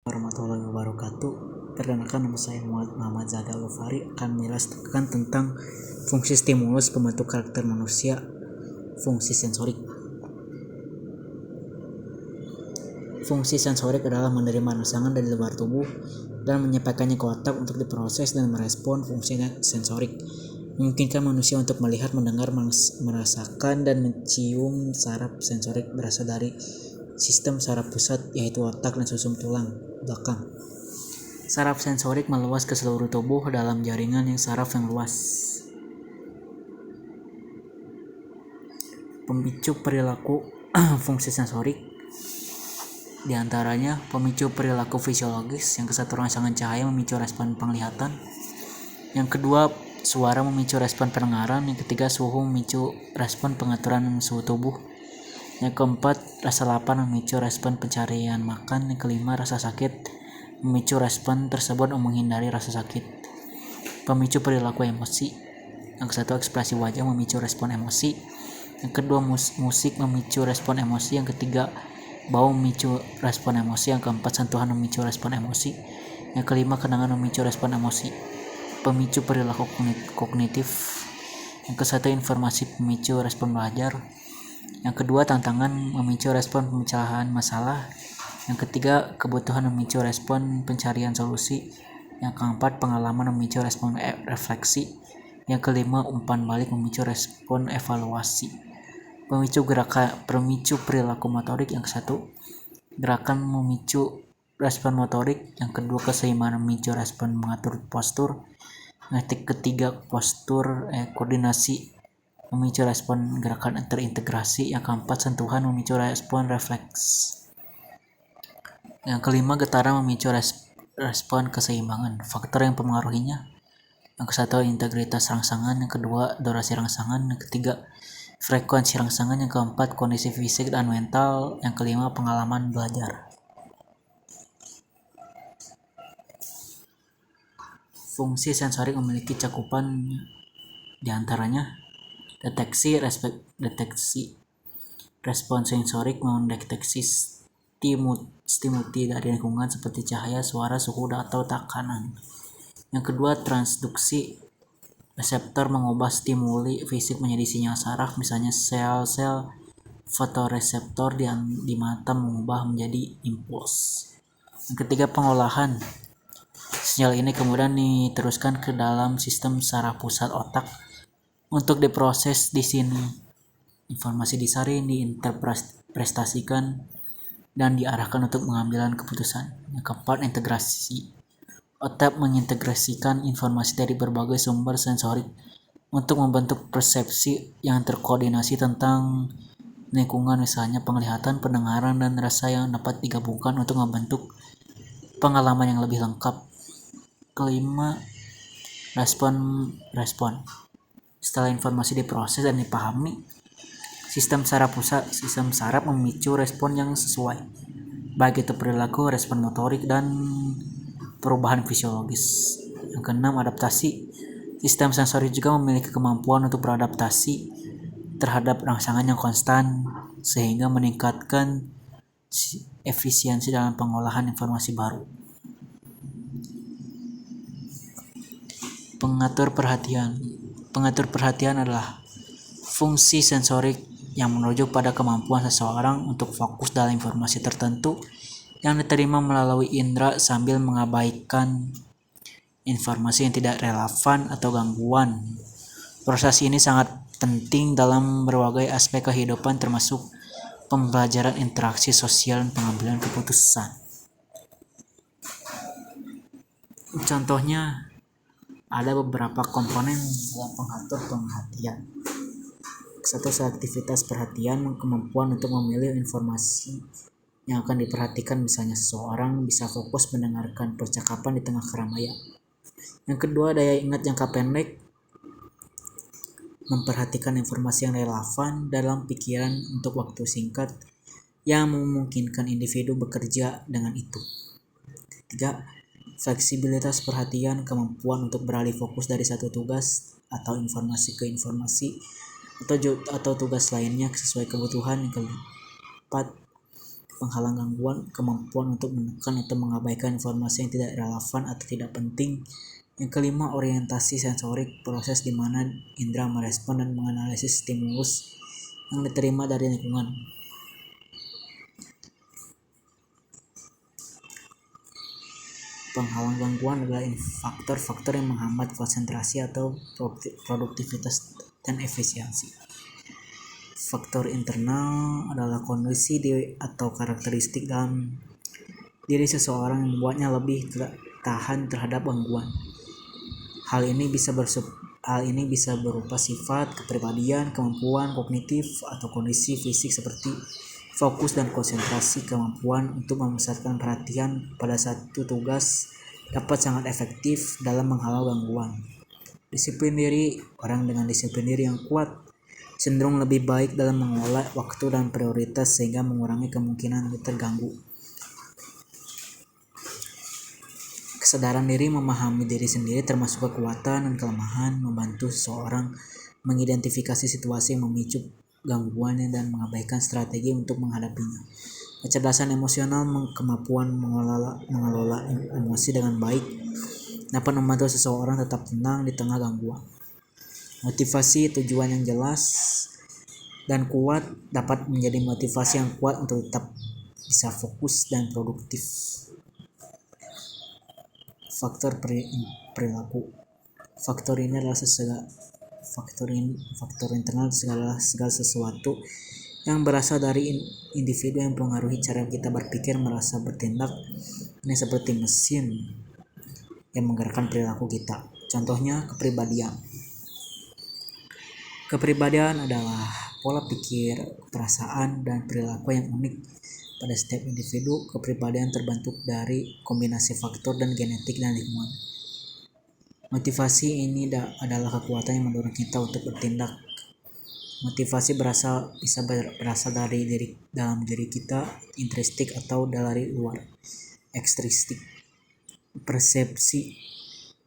Warahmatullahi wabarakatuh. Perkenalkan, nama saya Muhammad Zadal Lufari akan menjelaskan tentang fungsi stimulus pembentuk karakter manusia, fungsi sensorik. Fungsi sensorik adalah menerima rangsangan dari luar tubuh dan menyampaikannya ke otak untuk diproses dan merespon. Fungsi sensorik memungkinkan manusia untuk melihat, mendengar, merasakan, dan mencium. Saraf sensorik berasal dari sistem saraf pusat, yaitu otak dan susum tulang belakang. Saraf sensorik meluas ke seluruh tubuh dalam jaringan saraf yang luas. Pemicu perilaku fungsi sensorik diantaranya pemicu perilaku fisiologis, yang kesatu rangsangan cahaya memicu respon penglihatan, yang kedua suara memicu respon pendengaran, yang ketiga suhu memicu respon pengaturan suhu tubuh, yang keempat rasa lapar memicu respon pencarian makan, yang kelima rasa sakit memicu respon tersebut menghindari rasa sakit. Pemicu perilaku emosi, yang kesatu ekspresi wajah memicu respon emosi, yang kedua musik memicu respon emosi, yang ketiga bau memicu respon emosi, yang keempat sentuhan memicu respon emosi, yang kelima kenangan memicu respon emosi. Pemicu perilaku kognitif, yang kesatu informasi memicu respon belajar, yang kedua tantangan memicu respon pemecahan masalah, yang ketiga kebutuhan memicu respon pencarian solusi, yang keempat pengalaman memicu respon refleksi, yang kelima umpan balik memicu respon evaluasi. Pemicu perilaku motorik, yang kesatu gerakan memicu respon motorik, yang kedua keseimbangan memicu respon mengatur postur, yang ketiga postur koordinasi memicu respon gerakan terintegrasi, yang keempat sentuhan memicu respon refleks, yang kelima getaran memicu respon keseimbangan. Faktor yang mempengaruhinya, yang kesatu integritas rangsangan, yang kedua durasi rangsangan, yang ketiga frekuensi rangsangan, yang keempat kondisi fisik dan mental, yang kelima pengalaman belajar. Fungsi sensorik memiliki cakupan diantaranya deteksi respon sensorik mendeteksi stimuli dari lingkungan seperti cahaya, suara, suhu, atau tekanan. Yang kedua transduksi, reseptor mengubah stimuli fisik menjadi sinyal saraf, misalnya sel-sel fotoreseptor di mata mengubah menjadi impuls. Yang ketiga pengolahan, sinyal ini kemudian diteruskan ke dalam sistem saraf pusat otak untuk diproses. Di sini informasi disaring, diinterpretasikan, dan diarahkan untuk pengambilan keputusan. Yang keempat integrasi, otak mengintegrasikan informasi dari berbagai sumber sensorik untuk membentuk persepsi yang terkoordinasi tentang lingkungan, misalnya penglihatan, pendengaran, dan rasa yang dapat digabungkan untuk membentuk pengalaman yang lebih lengkap. Kelima, respon. Setelah informasi diproses dan dipahami, sistem saraf memicu respon yang sesuai, baik itu perilaku, respon motorik, dan perubahan fisiologis. Yang keenam adaptasi, sistem sensorik juga memiliki kemampuan untuk beradaptasi terhadap rangsangan yang konstan sehingga meningkatkan efisiensi dalam pengolahan informasi baru. Pengatur perhatian adalah fungsi sensorik yang merujuk pada kemampuan seseorang untuk fokus dalam informasi tertentu yang diterima melalui indera sambil mengabaikan informasi yang tidak relevan atau gangguan. Proses ini sangat penting dalam berbagai aspek kehidupan, termasuk pembelajaran, interaksi sosial, dan pengambilan keputusan. Contohnya ada beberapa komponen dalam pengatur perhatian. Satu, selektivitas perhatian, kemampuan untuk memilih informasi yang akan diperhatikan, misalnya seseorang bisa fokus mendengarkan percakapan di tengah keramaian. Yang kedua, daya ingat jangka pendek, memperhatikan informasi yang relevan dalam pikiran untuk waktu singkat yang memungkinkan individu bekerja dengan itu. Ketiga, fleksibilitas perhatian, kemampuan untuk beralih fokus dari satu tugas atau informasi ke informasi atau tugas lainnya sesuai kebutuhan. Yang keempat, penghalang gangguan, kemampuan untuk menekan atau mengabaikan informasi yang tidak relevan atau tidak penting. Yang kelima, orientasi sensorik, proses di mana indera merespon dan menganalisis stimulus yang diterima dari lingkungan. Penghalang gangguan adalah faktor-faktor yang menghambat konsentrasi atau produktivitas dan efisiensi. Faktor internal adalah kondisi atau karakteristik dalam diri seseorang yang membuatnya lebih tahan terhadap gangguan. Hal ini bisa berupa sifat, kepribadian, kemampuan kognitif, atau kondisi fisik seperti fokus dan konsentrasi. Kemampuan untuk memusatkan perhatian pada satu tugas dapat sangat efektif dalam menghalau gangguan. Disiplin diri, orang dengan disiplin diri yang kuat cenderung lebih baik dalam mengelola waktu dan prioritas sehingga mengurangi kemungkinan terganggu. Kesadaran diri, memahami diri sendiri termasuk kekuatan dan kelemahan, membantu seseorang mengidentifikasi situasi yang memicu gangguannya dan mengabaikan strategi untuk menghadapinya. Kecerdasan emosional, kemampuan mengelola emosi dengan baik dapat membantu seseorang tetap tenang di tengah gangguan. Motivasi, tujuan yang jelas dan kuat dapat menjadi motivasi yang kuat untuk tetap bisa fokus dan produktif. Faktor perilaku. Faktor internal segala sesuatu yang berasal dari individu yang mempengaruhi cara kita berpikir, merasa, bertindak. Ini seperti mesin yang menggerakkan perilaku kita. Contohnya kepribadian. Kepribadian adalah pola pikir, perasaan, dan perilaku yang unik pada setiap individu. Kepribadian terbentuk dari kombinasi faktor dan genetik dan lingkungan. Motivasi ini adalah kekuatan yang mendorong kita untuk bertindak. Motivasi bisa berasal dari dalam diri kita, intrinsik, atau dari luar, ekstrinsik. Persepsi,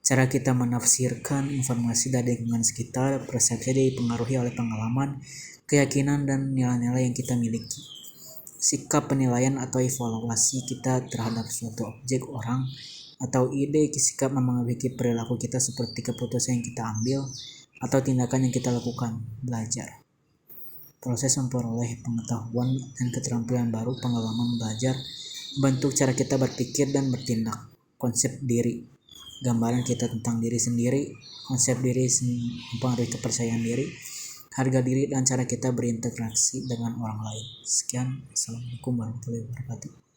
cara kita menafsirkan informasi dari lingkungan sekitar. Persepsi dipengaruhi oleh pengalaman, keyakinan, dan nilai-nilai yang kita miliki. Sikap, penilaian, atau evaluasi kita terhadap suatu objek, orang, atau ide. Sikap mempengaruhi perilaku kita seperti keputusan yang kita ambil atau tindakan yang kita lakukan. Belajar, proses memperoleh pengetahuan dan keterampilan baru. Pengalaman belajar membentuk cara kita berpikir dan bertindak. Konsep diri, gambaran kita tentang diri sendiri. Konsep diri mempengaruhi kepercayaan diri, harga diri, dan cara kita berinteraksi dengan orang lain. Sekian, Assalamualaikum warahmatullahi wabarakatuh.